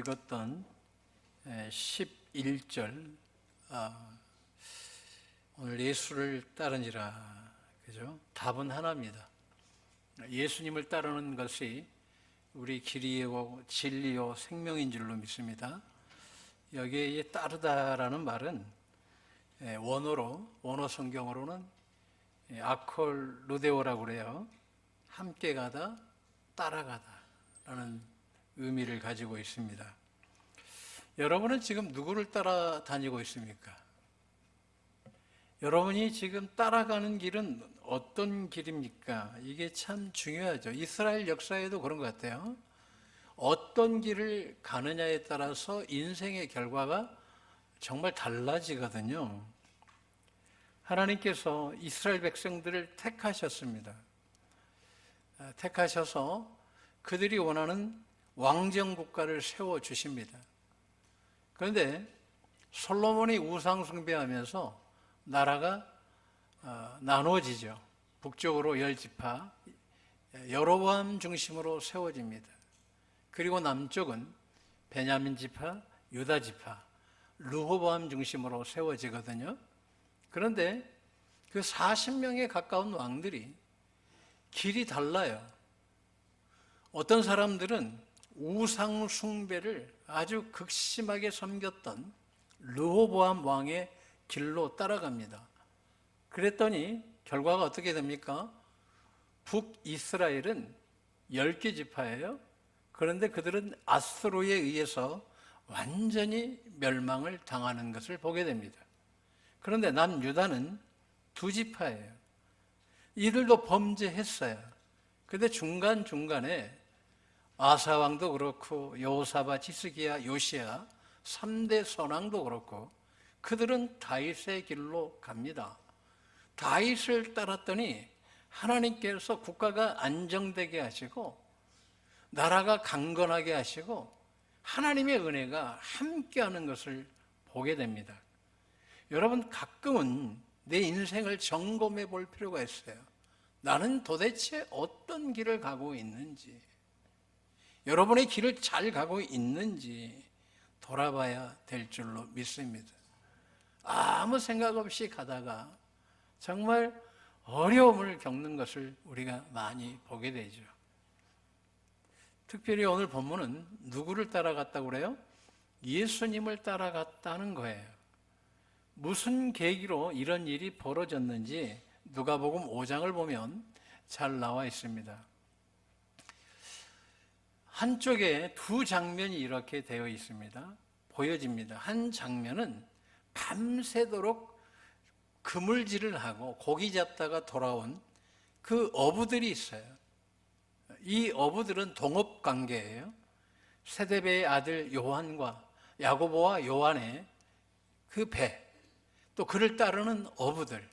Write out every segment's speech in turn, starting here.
읽었던 11절, 오늘 예수를 따르니라. 그죠? 답은 하나입니다. 예수님을 따르는 것이 우리 길이요 진리요 생명인 줄로 믿습니다. 여기에 따르다라는 말은 원어 성경으로는 아콜루데오라고 그래요. 함께 가다, 따라가다라는 의미를 가지고 있습니다. 여러분은 지금 누구를 따라다니고 있습니까? 여러분이 지금 따라가는 길은 어떤 길입니까? 이게 참 중요하죠. 이스라엘 역사에도 그런 것 같아요. 어떤 길을 가느냐에 따라서 인생의 결과가 정말 달라지거든요. 하나님께서 이스라엘 백성들을 택하셨습니다. 택하셔서 그들이 원하는 왕정 국가를 세워주십니다. 그런데 솔로몬이 우상 숭배하면서 나라가 나누어지죠. 북쪽으로 10지파, 여로보암 중심으로 세워집니다. 그리고 남쪽은 베냐민 지파, 유다 지파, 르호보암 중심으로 세워지거든요. 그런데 그 40명에 가까운 왕들이 길이 달라요. 어떤 사람들은 우상 숭배를 아주 극심하게 섬겼던 르호보암 왕의 길로 따라갑니다. 그랬더니 결과가 어떻게 됩니까? 북이스라엘은 10개 지파예요. 그런데 그들은 아수르에 의해서 완전히 멸망을 당하는 것을 보게 됩니다. 그런데 남유다는 2지파예요. 이들도 범죄했어요. 그런데 중간중간에 아사왕도 그렇고 여호사밧, 히스기야, 요시야 3대 선왕도 그렇고 그들은 다윗의 길로 갑니다. 다윗을 따랐더니 하나님께서 국가가 안정되게 하시고 나라가 강건하게 하시고 하나님의 은혜가 함께하는 것을 보게 됩니다. 여러분, 가끔은 내 인생을 점검해 볼 필요가 있어요. 나는 도대체 어떤 길을 가고 있는지, 여러분의 길을 잘 가고 있는지 돌아봐야 될 줄로 믿습니다. 아무 생각 없이 가다가 정말 어려움을 겪는 것을 우리가 많이 보게 되죠. 특별히 오늘 본문은 누구를 따라갔다고 그래요? 예수님을 따라갔다는 거예요. 무슨 계기로 이런 일이 벌어졌는지 누가복음 5장을 보면 잘 나와 있습니다. 한쪽에 2 장면이 이렇게 되어 있습니다. 보여집니다. 한 장면은 밤새도록 그물질을 하고 고기 잡다가 돌아온 그 어부들이 있어요. 이 어부들은 동업관계예요. 세데베의 아들 요한과 야고보와 요한의 그 배, 또 그를 따르는 어부들,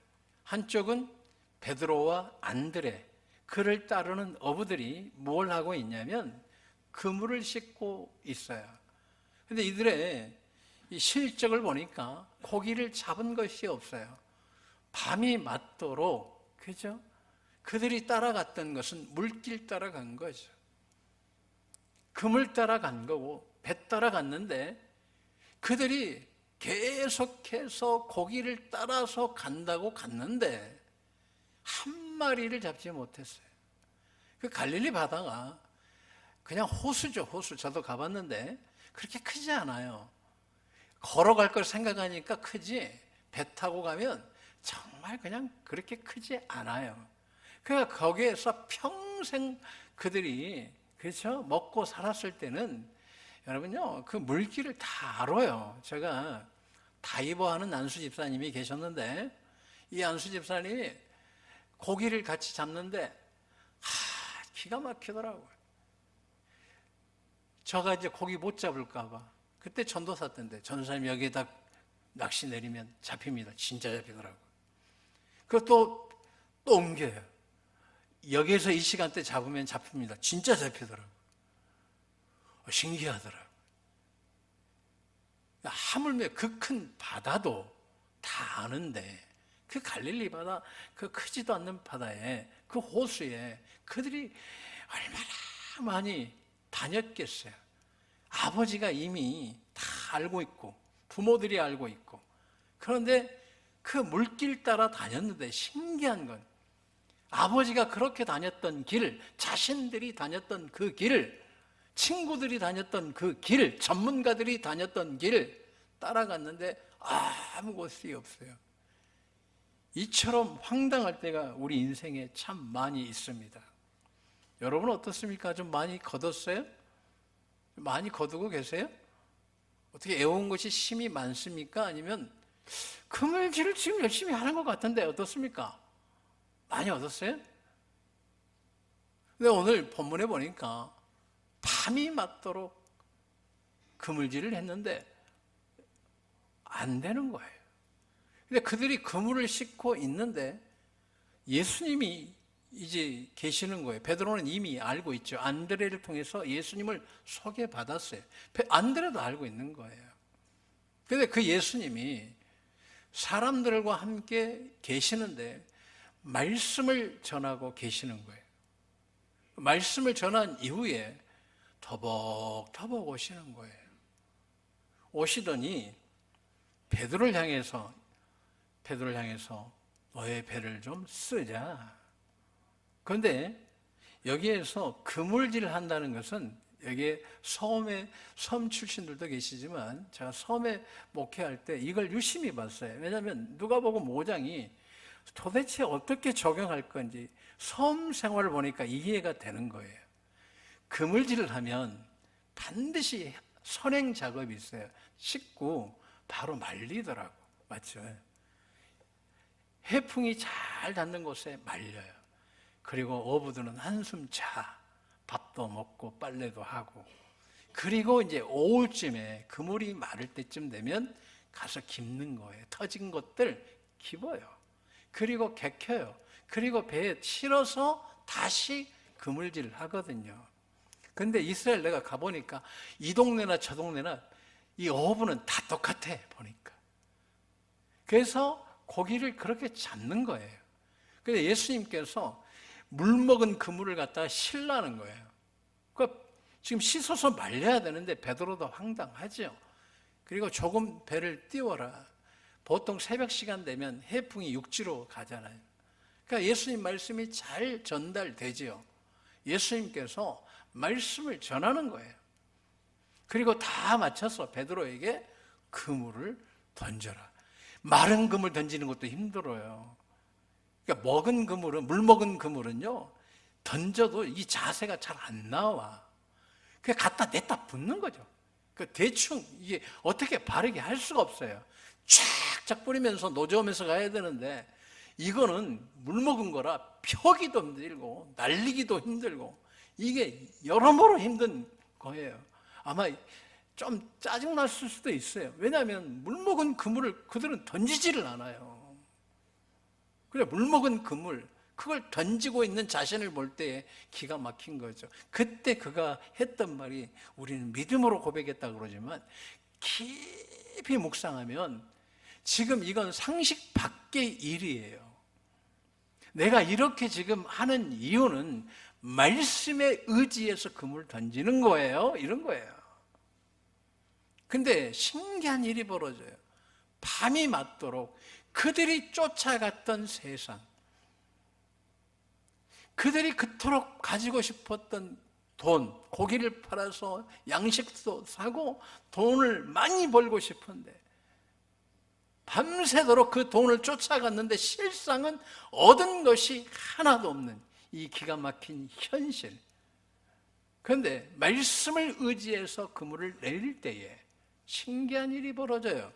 한쪽은 베드로와 안드레, 그를 따르는 어부들이 뭘 하고 있냐면 그물을 싣고 있어요. 그런데 이들의 이 실적을 보니까 고기를 잡은 것이 없어요. 밤이 맞도록, 그죠? 그들이 따라갔던 것은 물길 따라간 거죠. 그물 따라간 거고 배 따라갔는데 그들이 계속해서 고기를 따라서 간다고 갔는데 한 마리를 잡지 못했어요. 그 갈릴리 바다가 그냥 호수죠, 호수. 저도 가봤는데 그렇게 크지 않아요. 걸어갈 걸 생각하니까 크지, 배 타고 가면 정말 그냥 그렇게 크지 않아요. 그러니까 거기에서 평생 그들이, 그렇죠, 먹고 살았을 때는 여러분요, 그 물길을 다 알아요. 제가 다이버하는 안수 집사님이 계셨는데 이 안수 집사님이 고기를 같이 잡는데 기가 막히더라고요. 저가 이제 고기 못 잡을까 봐 그때 전도사 때인데 전도사님 여기에다 낚시 내리면 잡힙니다. 진짜 잡히더라고요. 그것도 또 옮겨요. 여기에서 이 시간대 잡으면 잡힙니다. 진짜 잡히더라고요. 신기하더라고요. 하물며 그 큰 바다도 다 아는데 그 갈릴리 바다, 그 크지도 않는 바다에, 그 호수에 그들이 얼마나 많이 다녔겠어요. 아버지가 이미 다 알고 있고 부모들이 알고 있고, 그런데 그 물길 따라 다녔는데 신기한 건 아버지가 그렇게 다녔던 길, 자신들이 다녔던 그 길, 친구들이 다녔던 그 길, 전문가들이 다녔던 길 따라갔는데 아무 곳이 없어요. 이처럼 황당할 때가 우리 인생에 참 많이 있습니다. 여러분 어떻습니까? 좀 많이 거뒀어요? 많이 거두고 계세요? 어떻게 애워온 것이 심이 많습니까? 아니면 그물질을 지금 열심히 하는 것 같은데 어떻습니까? 많이 얻었어요? 근데 오늘 본문에 보니까 밤이 맞도록 그물질을 했는데 안 되는 거예요. 근데 그들이 그물을 싣고 있는데 예수님이 이제 계시는 거예요. 베드로는 이미 알고 있죠. 안드레를 통해서 예수님을 소개받았어요. 안드레도 알고 있는 거예요. 근데 그 예수님이 사람들과 함께 계시는데 말씀을 전하고 계시는 거예요. 말씀을 전한 이후에 터벅터벅 오시는 거예요. 오시더니 베드로를 향해서 너의 배를 좀 쓰자. 그런데 여기에서 그물질 한다는 것은, 여기에 섬 출신들도 계시지만 제가 섬에 목회할 때 이걸 유심히 봤어요. 왜냐하면 누가복음 5장이 도대체 어떻게 적용할 건지 섬 생활을 보니까 이해가 되는 거예요. 그물질을 하면 반드시 선행 작업이 있어요. 씻고 바로 말리더라고. 맞죠? 해풍이 잘 닿는 곳에 말려요. 그리고 어부들은 한숨 자, 밥도 먹고 빨래도 하고, 그리고 이제 오후쯤에 그물이 마를 때쯤 되면 가서 깁는 거예요. 터진 것들 깁어요. 그리고 개켜요. 그리고 배에 실어서 다시 그물질을 하거든요. 근데 이스라엘 내가 가보니까 이 동네나 저 동네나 이 어부는 다 똑같아 보니까. 그래서 고기를 그렇게 잡는 거예요. 근데 예수님께서 물 먹은 그물을 갖다가 실라는 거예요. 그러니까 지금 씻어서 말려야 되는데 베드로도 황당하죠. 그리고 조금 배를 띄워라. 보통 새벽 시간 되면 해풍이 육지로 가잖아요. 그러니까 예수님 말씀이 잘 전달되지요. 예수님께서 말씀을 전하는 거예요. 그리고 다 맞춰서 베드로에게 그물을 던져라. 마른 그물 던지는 것도 힘들어요. 그러니까 물 먹은 그물은요, 던져도 이 자세가 잘 안 나와. 그냥 갖다 냈다 붙는 거죠. 그 대충 이게 어떻게 바르게 할 수가 없어요. 쫙쫙 뿌리면서 노저으면서 가야 되는데 이거는 물 먹은 거라 펴기도 힘들고 날리기도 힘들고 이게 여러모로 힘든 거예요. 아마 좀 짜증났을 수도 있어요. 왜냐하면 물 먹은 그물을 그들은 던지지를 않아요. 그래, 물 먹은 그물, 그걸 던지고 있는 자신을 볼 때에 기가 막힌 거죠. 그때 그가 했던 말이, 우리는 믿음으로 고백했다 그러지만 깊이 묵상하면 지금 이건 상식 밖의 일이에요. 내가 이렇게 지금 하는 이유는 말씀에 의지해서 그물을 던지는 거예요. 이런 거예요. 근데 신기한 일이 벌어져요. 밤이 맞도록 그들이 쫓아갔던 세상, 그들이 그토록 가지고 싶었던 돈, 고기를 팔아서 양식도 사고 돈을 많이 벌고 싶은데 밤새도록 그 돈을 쫓아갔는데 실상은 얻은 것이 하나도 없는 이 기가 막힌 현실. 그런데 말씀을 의지해서 그물을 내릴 때에 신기한 일이 벌어져요.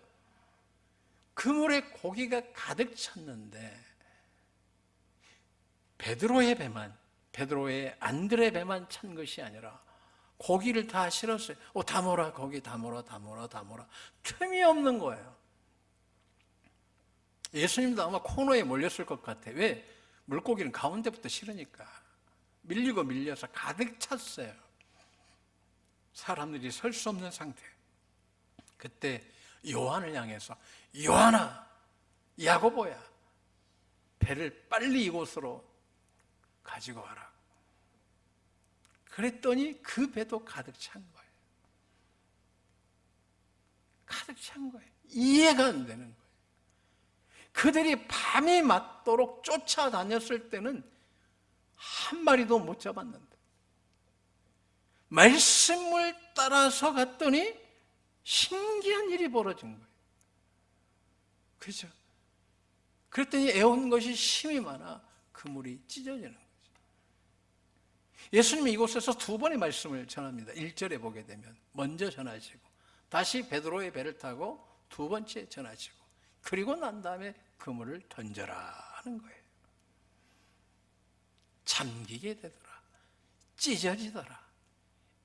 그물에 고기가 가득 찼는데 베드로의 안드레 배만 찬 것이 아니라 고기를 다 실었어요. 다 몰아, 고기 다 몰아. 틈이 없는 거예요. 예수님도 아마 코너에 몰렸을 것 같아. 왜? 물고기는 가운데부터 실으니까. 밀리고 밀려서 가득 찼어요. 사람들이 설 수 없는 상태. 그때 요한을 향해서, 요한아, 야고보야, 배를 빨리 이곳으로 가지고 와라. 그랬더니 그 배도 가득 찬 거예요. 가득 찬 거예요. 이해가 안 되는 거예요. 그들이 밤이 맞도록 쫓아다녔을 때는 한 마리도 못 잡았는데 말씀을 따라서 갔더니 신기한 일이 벌어진 거예요. 그렇죠? 그랬더니 애온 것이 힘이 많아 그물이 찢어지는 거죠. 예수님이 이곳에서 두 번의 말씀을 전합니다. 1절에 보게 되면 먼저 전하시고 다시 베드로의 배를 타고 두 번째 전하시고 그리고 난 다음에 그물을 던져라 하는 거예요. 잠기게 되더라. 찢어지더라.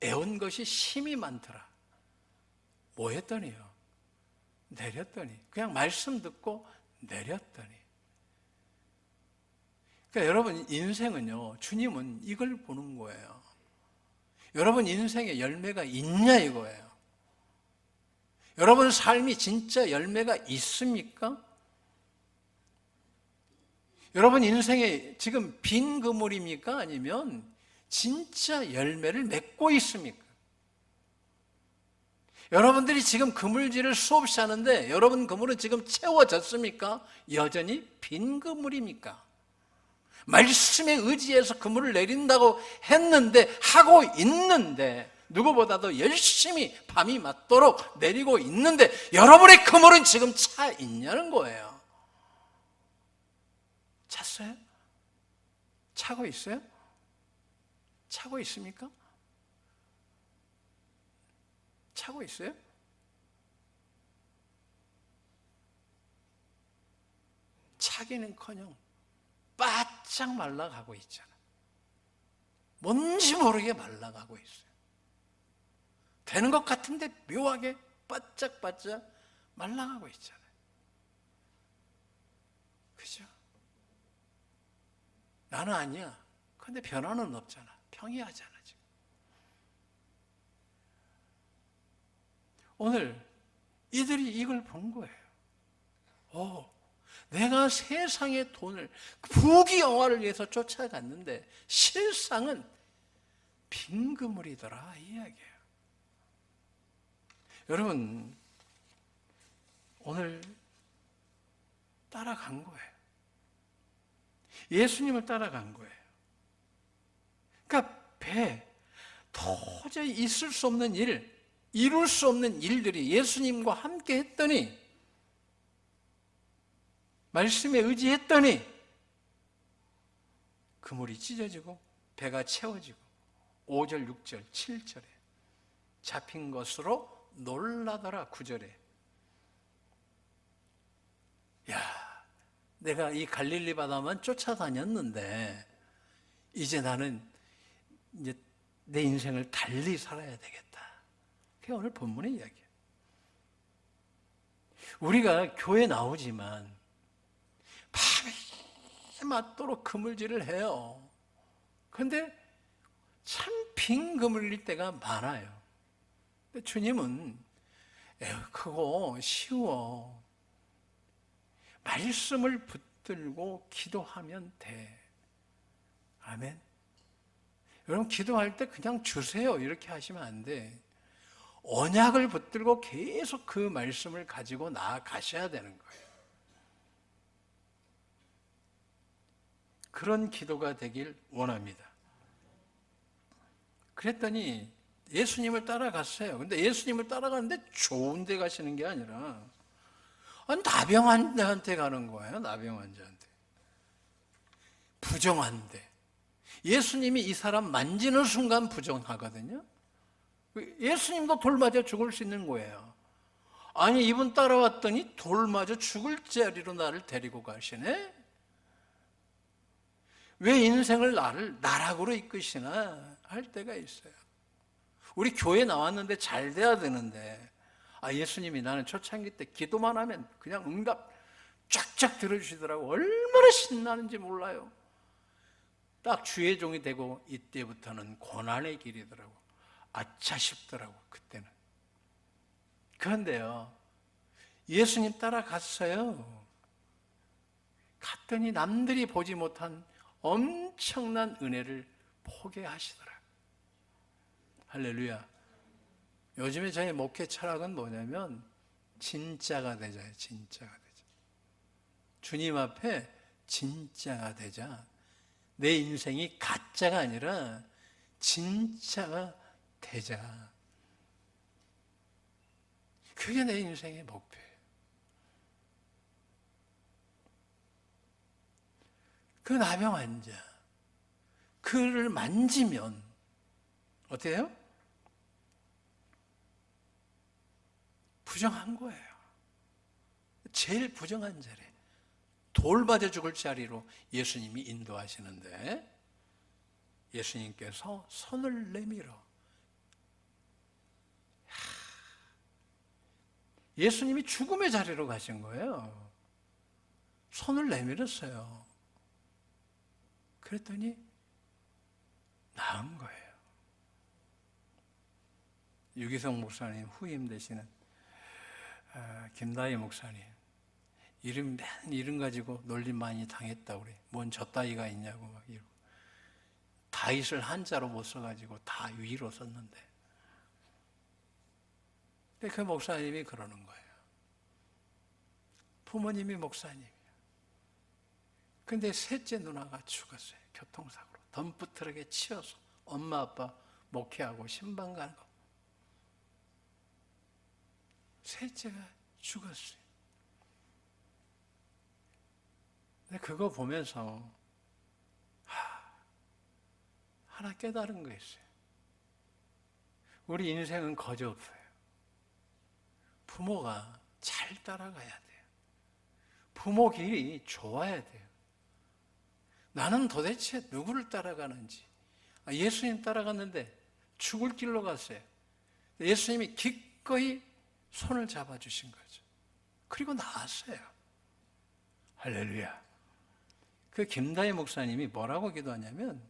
애온 것이 힘이 많더라. 뭐 했더니요? 내렸더니 그냥 말씀 듣고 내렸더니 그러니까 여러분 인생은요, 주님은 이걸 보는 거예요. 여러분 인생에 열매가 있냐 이거예요. 여러분 삶이 진짜 열매가 있습니까? 여러분 인생에 지금 빈 그물입니까? 아니면 진짜 열매를 맺고 있습니까? 여러분들이 지금 그물질을 수없이 하는데 여러분 그물은 지금 채워졌습니까? 여전히 빈 그물입니까? 말씀에 의지해서 그물을 내린다고 했는데 하고 있는데 누구보다도 열심히 밤이 맞도록 내리고 있는데 여러분의 그물은 지금 차 있냐는 거예요. 찼어요? 차고 있어요? 차고 있습니까? 차고 있어요? 차기는커녕 바짝 말라가고 있잖아. 뭔지 모르게 말라가고 있어요. 되는 것 같은데 묘하게 바짝바짝 말라가고 있잖아요. 그죠? 나는 아니야. 근데 변화는 없잖아. 평이하잖아 지금. 오늘 이들이 이걸 본 거예요. 내가 세상의 돈을 부귀영화를 위해서 쫓아갔는데 실상은 빈 그물이더라 이 이야기예요. 여러분 오늘 따라간 거예요. 예수님을 따라간 거예요. 그러니까 도저히 있을 수 없는 일, 이룰 수 없는 일들이 예수님과 함께 했더니 말씀에 의지했더니 그물이 찢어지고 배가 채워지고 5절, 6절, 7절에 잡힌 것으로 놀라더라 9절에. 야, 내가 이 갈릴리 바다만 쫓아다녔는데 이제 나는 이제 내 인생을 달리 살아야 되겠다. 그게 오늘 본문의 이야기예요. 우리가 교회 나오지만 밤에 맞도록 그물질을 해요. 그런데 참 빈 그물일 때가 많아요. 근데 주님은 크고 쉬워. 말씀을 붙들고 기도하면 돼. 아멘. 여러분 기도할 때 그냥 주세요 이렇게 하시면 안 돼. 언약을 붙들고 계속 그 말씀을 가지고 나아가셔야 되는 거예요. 그런 기도가 되길 원합니다. 그랬더니 예수님을 따라갔어요. 근데 예수님을 따라가는데 좋은 데 가시는 게 아니라 나병 환자한테 가는 거예요. 나병 환자한테. 부정한데. 예수님이 이 사람 만지는 순간 부정하거든요. 예수님도 돌 맞아 죽을 수 있는 거예요. 아니 이분 따라왔더니 돌 맞아 죽을 자리로 나를 데리고 가시네. 왜 인생을 나락으로 이끄시나 할 때가 있어요. 우리 교회 나왔는데 잘 돼야 되는데 예수님이 나는 초창기 때 기도만 하면 그냥 응답 쫙쫙 들어주시더라고. 얼마나 신나는지 몰라요. 딱 주의 종이 되고 이때부터는 고난의 길이더라고. 아차 싶더라고 그때는. 그런데요 예수님 따라갔어요. 갔더니 남들이 보지 못한 엄청난 은혜를 포개하시더라. 할렐루야. 요즘에 저희 목회 철학은 뭐냐면 진짜가 되자. 진짜가 되자. 주님 앞에 진짜가 되자. 내 인생이 가짜가 아니라 진짜가 되자. 그게 내 인생의 목표예요. 그 나병 환자, 그를 만지면 어때요? 부정한 거예요. 제일 부정한 자리, 돌맞아 죽을 자리로 예수님이 인도하시는데 예수님께서 손을 내밀어, 예수님이 죽음의 자리로 가신 거예요. 손을 내밀었어요. 그랬더니 나은 거예요. 유기성 목사님 후임 되시는 김다희 목사님, 이름 가지고 놀림 많이 당했다고 그래. 뭔 저따위가 있냐고 막 이러고. 다윗을 한자로 못 써가지고 다 위로 썼는데. 근데 그 목사님이 그러는 거예요. 부모님이 목사님이에요. 근데 셋째 누나가 죽었어요. 교통사고로. 덤프트럭에 치여서 엄마 아빠 목회하고 신방 가는 거. 셋째가 죽었어요. 근데 그거 보면서 하나 깨달은 거 있어요. 우리 인생은 거저 없어요. 부모가 잘 따라가야 돼요. 부모 길이 좋아야 돼요. 나는 도대체 누구를 따라가는지. 예수님 따라갔는데 죽을 길로 갔어요. 예수님이 기꺼이 손을 잡아주신 거죠. 그리고 나았어요. 할렐루야. 그 김다희 목사님이 뭐라고 기도하냐면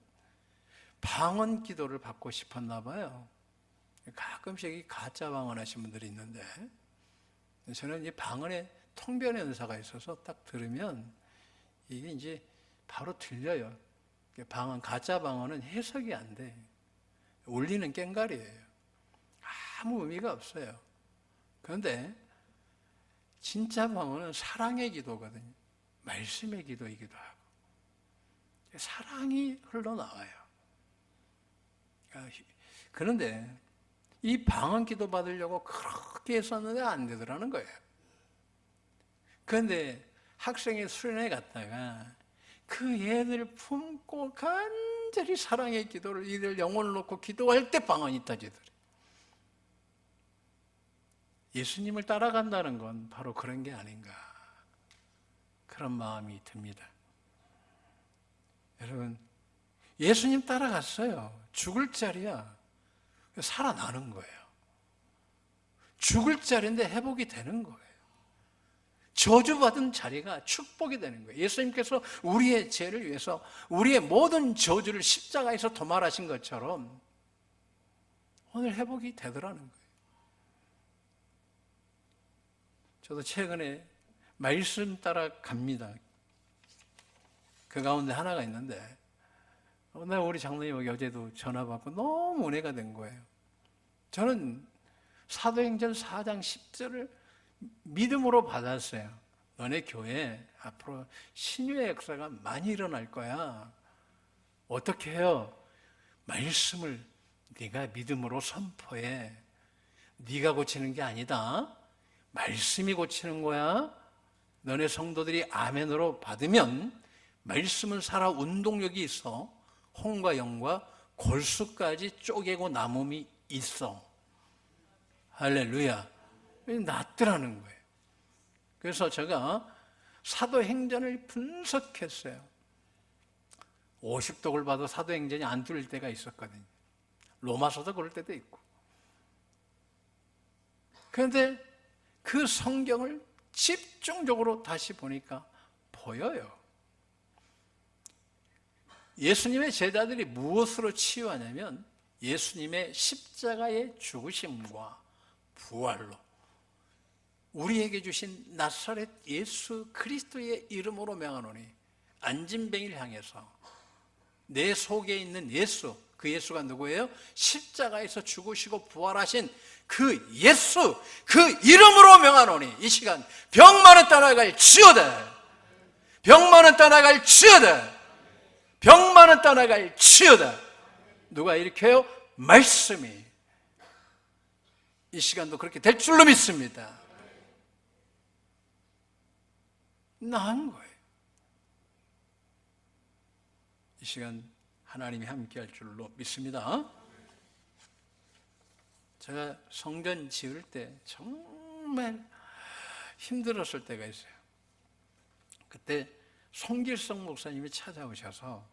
방언 기도를 받고 싶었나 봐요. 가끔씩 가짜 방언하신 분들이 있는데 저는 이 방언에 통변의 은사가 있어서 딱 들으면 이게 이제 바로 들려요. 가짜 방언은 해석이 안 돼. 울리는 꽹과리예요. 아무 의미가 없어요. 그런데 진짜 방언은 사랑의 기도거든요. 말씀의 기도이기도 하고 사랑이 흘러나와요. 그런데 이 방언 기도 받으려고 그렇게 했었는데 안 되더라는 거예요. 그런데 학생의 수련회 갔다가 그 애들 품고 간절히 사랑의 기도를 이들 영혼을 놓고 기도할 때 방언이 터지더래요. 예수님을 따라간다는 건 바로 그런 게 아닌가, 그런 마음이 듭니다. 여러분, 예수님 따라갔어요. 죽을 자리야. 살아나는 거예요. 죽을 자리인데 회복이 되는 거예요. 저주받은 자리가 축복이 되는 거예요. 예수님께서 우리의 죄를 위해서 우리의 모든 저주를 십자가에서 도말하신 것처럼 오늘 회복이 되더라는 거예요. 저도 최근에 말씀 따라 갑니다. 그 가운데 하나가 있는데 오늘 우리 장로님 어제도 전화 받고 너무 은혜가 된 거예요. 저는 사도행전 4장 10절을 믿음으로 받았어요. 너네 교회에 앞으로 신유의 역사가 많이 일어날 거야. 어떻게 해요? 말씀을 네가 믿음으로 선포해. 네가 고치는 게 아니다. 말씀이 고치는 거야. 너네 성도들이 아멘으로 받으면 말씀은 살아 운동력이 있어. 홍과 영과 골수까지 쪼개고 남음이 있어. 할렐루야. 낫더라는 거예요. 그래서 제가 사도행전을 분석했어요. 50독을 봐도 사도행전이 안 뚫릴 때가 있었거든요. 로마서도 그럴 때도 있고. 그런데 그 성경을 집중적으로 다시 보니까 보여요. 예수님의 제자들이 무엇으로 치유하냐면 예수님의 십자가의 죽으심과 부활로 우리에게 주신 나사렛 예수 그리스도의 이름으로 명하노니 안진뱅이를 향해서 내 속에 있는 예수 그 예수가 누구예요? 십자가에서 죽으시고 부활하신 그 예수, 그 이름으로 명하노니 이 시간 병만은 떠나갈 지어다. 병만은 떠나갈 지어다. 병만은 떠나갈 지어다. 누가 일으켜요? 말씀이. 이 시간도 그렇게 될 줄로 믿습니다. 나은 거예요. 이 시간 하나님이 함께 할 줄로 믿습니다. 제가 성전 지을 때 정말 힘들었을 때가 있어요. 그때 송길성 목사님이 찾아오셔서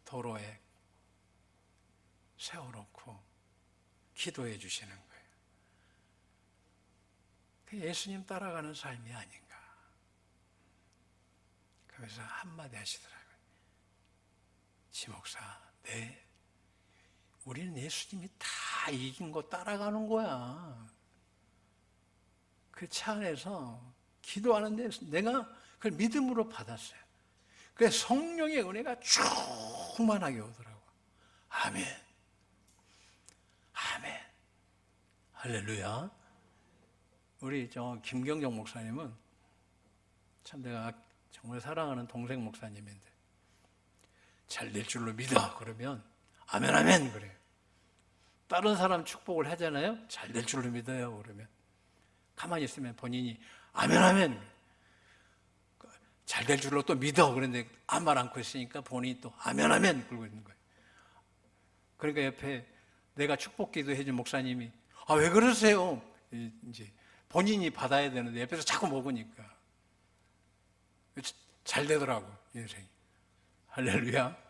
도로에 세워놓고 기도해 주시는 거예요. 예수님 따라가는 삶이 아닌가. 그래서 한마디 하시더라고요. 지목사, 네, 우리는 예수님이 다 이긴 거 따라가는 거야. 그 차 안에서 기도하는데 내가 그걸 믿음으로 받았어요. 그래서 성령의 은혜가 충만하게 오더라고. 아멘. 아멘. 할렐루야. 우리 김경정 목사님은 참 내가 정말 사랑하는 동생 목사님인데 잘 될 줄로 믿어 그러면 아멘 아멘 그래요. 다른 사람 축복을 하잖아요. 잘 될 줄로 믿어요 그러면 가만히 있으면 본인이 아멘 아멘 잘 될 줄로 또 믿어 그런데 아무 말 않고 있으니까 본인이 또 아멘 아멘 그러고 있는 거예요. 그러니까 옆에 내가 축복 기도해 준 목사님이 아 왜 그러세요? 이제 본인이 받아야 되는데 옆에서 자꾸 먹으니까 잘 되더라고 인생이. 할렐루야.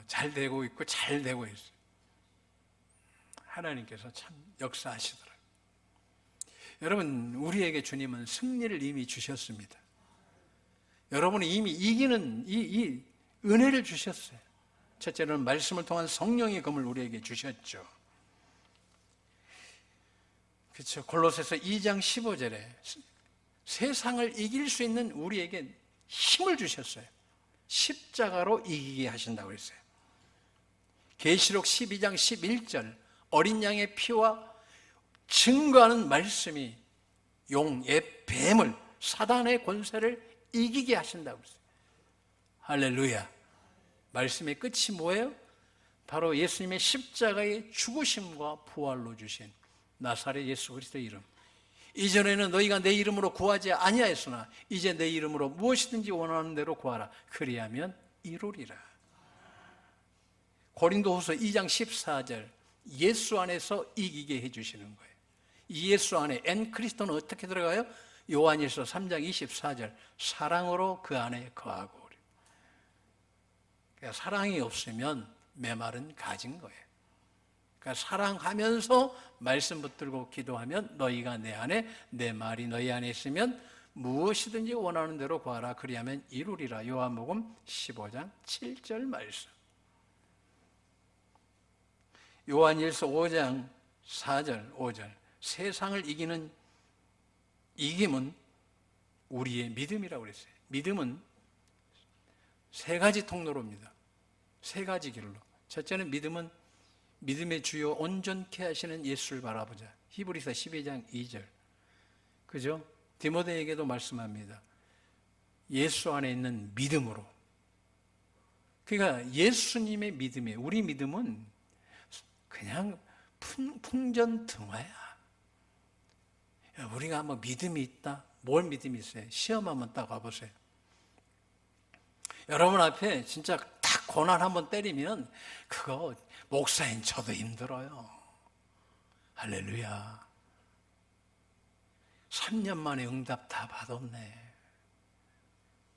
잘 되고 있고 잘 되고 있어요. 하나님께서 참 역사하시더라고요. 여러분, 우리에게 주님은 승리를 이미 주셨습니다. 여러분이 이미 이기는 이 은혜를 주셨어요. 첫째는 말씀을 통한 성령의 검을 우리에게 주셨죠. 그렇죠. 골로새서 2장 15절에 세상을 이길 수 있는 우리에게 힘을 주셨어요. 십자가로 이기게 하신다고 했어요. 계시록 12장 11절 어린 양의 피와 증거하는 말씀이 용의 뱀을 사단의 권세를 이기게 하신다고 했어요. 할렐루야. 말씀의 끝이 뭐예요? 바로 예수님의 십자가의 죽으심과 부활로 주신 나사렛 예수 그리스도의 이름. 이전에는 너희가 내 이름으로 구하지 아니하였으나 이제 내 이름으로 무엇이든지 원하는 대로 구하라. 그리하면 이루리라. 고린도후서 2장 14절 예수 안에서 이기게 해주시는 거예요. 이 예수 안에 엔 그리스도는 어떻게 들어가요? 요한일서 3장 24절 사랑으로 그 안에 거하고. 그러니까 사랑이 없으면 메말은 가진 거예요. 그러니까 사랑하면서 말씀 붙들고 기도하면 너희가 내 안에 내 말이 너희 안에 있으면 무엇이든지 원하는 대로 구하라. 그리하면 이루리라. 요한복음 15장 7절 말씀. 요한일서 5장 4절 5절 세상을 이기는 이김은 우리의 믿음이라고 그랬어요. 믿음은 세 가지 통로로입니다. 세 가지 길로. 첫째는 믿음은 믿음의 주요 온전케 하시는 예수를 바라보자. 히브리서 12장 2절. 그죠? 디모데에게도 말씀합니다. 예수 안에 있는 믿음으로. 그러니까 예수님의 믿음이에요. 우리 믿음은 그냥 풍전등화야. 우리가 뭐 믿음이 있다? 뭘 믿음이 있어요? 시험 한번 딱 와보세요. 여러분 앞에 진짜 딱 고난 한번 때리면 그거 목사인 저도 힘들어요. 할렐루야. 3년 만에 응답 다 받았네.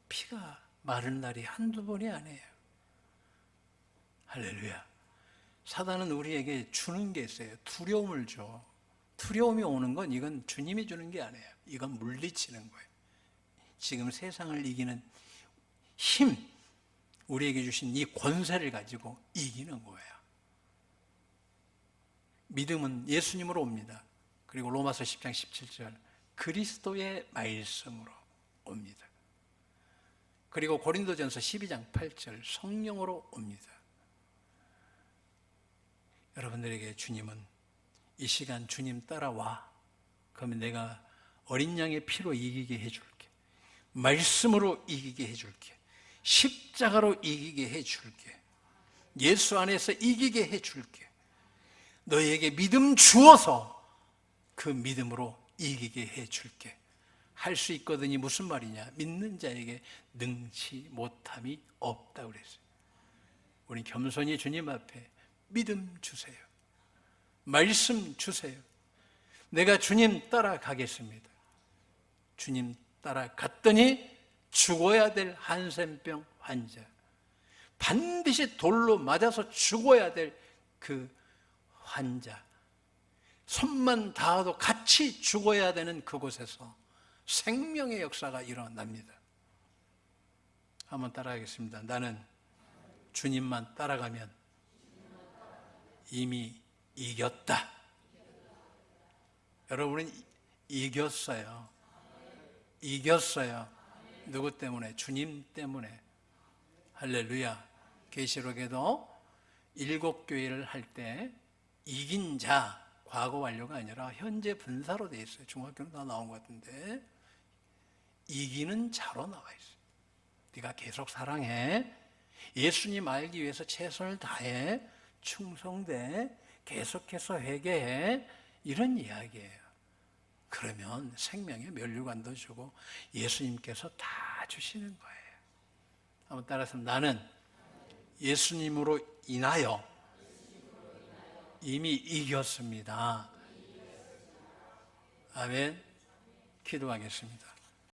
피가 마른 날이 한두 번이 아니에요. 할렐루야. 사단은 우리에게 주는 게 있어요. 두려움을 줘. 두려움이 오는 건 이건 주님이 주는 게 아니에요. 이건 물리치는 거예요. 지금 세상을 이기는 힘, 우리에게 주신 이 권세를 가지고 이기는 거예요. 믿음은 예수님으로 옵니다. 그리고 로마서 10장 17절 그리스도의 말씀으로 옵니다. 그리고 고린도전서 12장 8절 성령으로 옵니다. 여러분들에게 주님은 이 시간 주님 따라와. 그러면 내가 어린 양의 피로 이기게 해줄게. 말씀으로 이기게 해줄게. 십자가로 이기게 해줄게. 예수 안에서 이기게 해줄게. 너에게 믿음 주어서 그 믿음으로 이기게 해줄게. 할 수 있거든이 무슨 말이냐? 믿는 자에게 능치 못함이 없다고 그랬어요. 우리 겸손히 주님 앞에 믿음 주세요. 말씀 주세요. 내가 주님 따라가겠습니다. 주님 따라갔더니 죽어야 될 한센병 환자, 반드시 돌로 맞아서 죽어야 될 그 환자, 손만 닿아도 같이 죽어야 되는 그곳에서 생명의 역사가 일어납니다. 한번 따라하겠습니다. 나는 주님만 따라가면 이미 이겼다. 여러분은 이겼어요. 이겼어요. 누구 때문에? 주님 때문에. 할렐루야. 계시록에도 7교회를 할 때 이긴 자, 과거 완료가 아니라 현재 분사로 되어 있어요. 중학교는 다 나온 것 같은데 이기는 자로 나와 있어요. 네가 계속 사랑해. 예수님 알기 위해서 최선을 다해. 충성돼. 계속해서 회개해. 이런 이야기예요. 그러면 생명의 면류관도 주고 예수님께서 다 주시는 거예요. 한번 따라서 나는 예수님으로 인하여 이미 이겼습니다. 아멘. 기도하겠습니다.